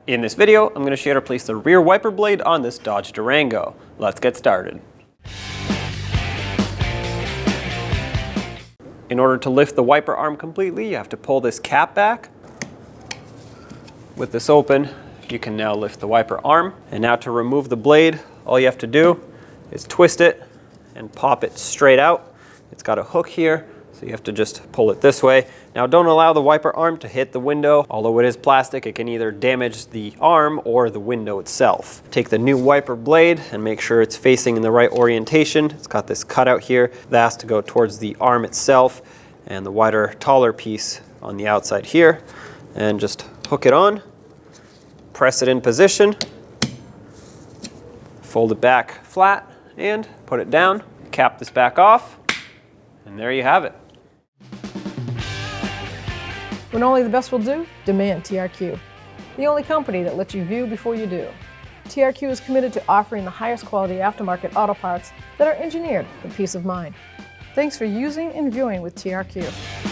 In this video, I'm going to show you how to place the rear wiper blade on this Dodge Durango. Let's get started. In order to lift the wiper arm completely, you have to pull this cap back. With this open, you can now lift the wiper arm. And now to remove the blade, all you have to do is twist it and pop it straight out. It's got a hook here, so you have to just pull it this way. Now don't allow the wiper arm to hit the window. Although it is plastic, it can either damage the arm or the window itself. Take the new wiper blade and make sure it's facing in the right orientation. It's got this cutout here that has to go towards the arm itself, and the wider, taller piece on the outside here. And just hook it on, press it in position, fold it back flat, and put it down. Cap this back off, and there you have it. When only the best will do, demand TRQ. The only company that lets you view before you do. TRQ is committed to offering the highest quality aftermarket auto parts that are engineered for peace of mind. Thanks for using and viewing with TRQ.